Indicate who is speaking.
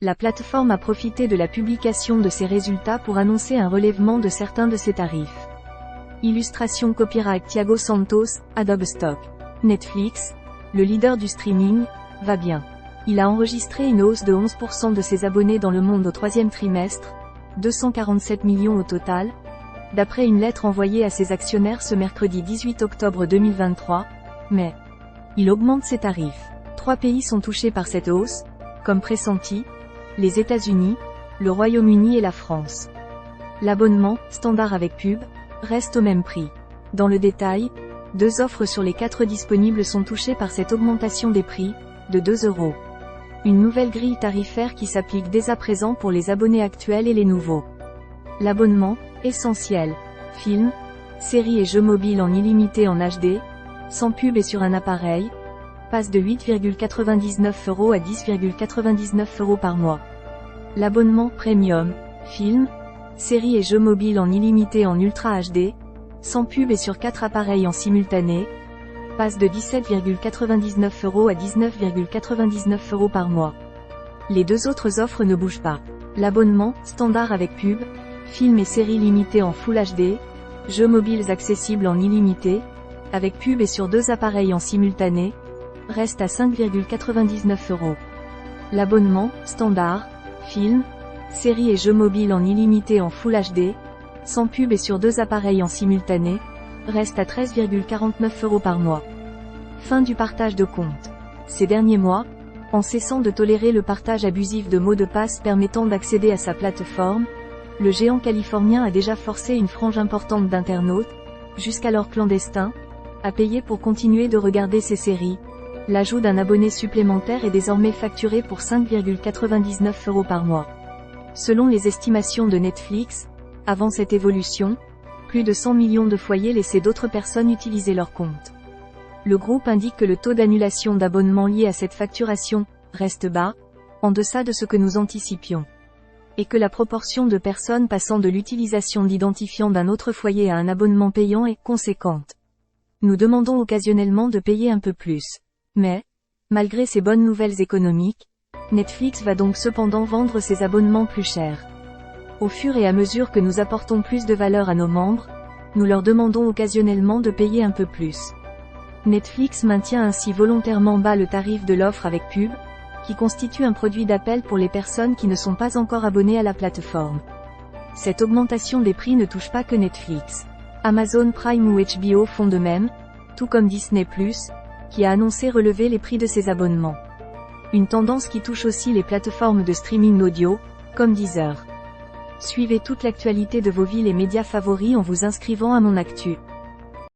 Speaker 1: La plateforme a profité de la publication de ses résultats pour annoncer un relèvement de certains de ses tarifs. Illustration copyright Thiago Santos, Adobe Stock. Netflix, le leader du streaming, va bien. Il a enregistré une hausse de 11% de ses abonnés dans le monde au troisième trimestre, 247 millions au total, d'après une lettre envoyée à ses actionnaires ce mercredi 18 octobre 2023, mais il augmente ses tarifs. 3 pays sont touchés par cette hausse, comme pressenti, les États-Unis, le Royaume-Uni et la France. L'abonnement, standard avec pub, reste au même prix. Dans le détail, 2 offres sur les 4 disponibles sont touchées par cette augmentation des prix, de 2 €. Une nouvelle grille tarifaire qui s'applique dès à présent pour les abonnés actuels et les nouveaux. L'abonnement, essentiel, films, séries et jeux mobiles en illimité en HD, sans pub et sur un appareil, passe de 8,99 € à 10,99 € par mois. L'abonnement premium, films, séries et jeux mobiles en illimité en Ultra HD, sans pub et sur 4 appareils en simultané, passe de 17,99 € à 19,99 € par mois. Les 2 autres offres ne bougent pas. L'abonnement, standard avec pub, films et séries limitées en Full HD, jeux mobiles accessibles en illimité, avec pub et sur 2 appareils en simultané, reste à 5,99 €. L'abonnement, standard, films, séries et jeux mobiles en illimité en Full HD, sans pub et sur 2 appareils en simultané, reste à 13,49 € par mois. Fin du partage de compte. Ces derniers mois, en cessant de tolérer le partage abusif de mots de passe permettant d'accéder à sa plateforme, le géant californien a déjà forcé une frange importante d'internautes, jusqu'alors clandestins, à payer pour continuer de regarder ses séries. L'ajout d'un abonné supplémentaire est désormais facturé pour 5,99 € par mois. Selon les estimations de Netflix, avant cette évolution, plus de 100 millions de foyers laissaient d'autres personnes utiliser leur compte. Le groupe indique que le taux d'annulation d'abonnements lié à cette facturation reste bas, en deçà de ce que nous anticipions. Et que la proportion de personnes passant de l'utilisation d'identifiants d'un autre foyer à un abonnement payant est conséquente. Nous demandons occasionnellement de payer un peu plus. Mais, malgré ces bonnes nouvelles économiques, Netflix va donc cependant vendre ses abonnements plus chers. Au fur et à mesure que nous apportons plus de valeur à nos membres, nous leur demandons occasionnellement de payer un peu plus. Netflix maintient ainsi volontairement bas le tarif de l'offre avec pub, qui constitue un produit d'appel pour les personnes qui ne sont pas encore abonnées à la plateforme. Cette augmentation des prix ne touche pas que Netflix. Amazon Prime ou HBO font de même, tout comme Disney+, qui a annoncé relever les prix de ses abonnements. Une tendance qui touche aussi les plateformes de streaming audio, comme Deezer. Suivez toute l'actualité de vos villes et médias favoris en vous inscrivant à Mon Actu.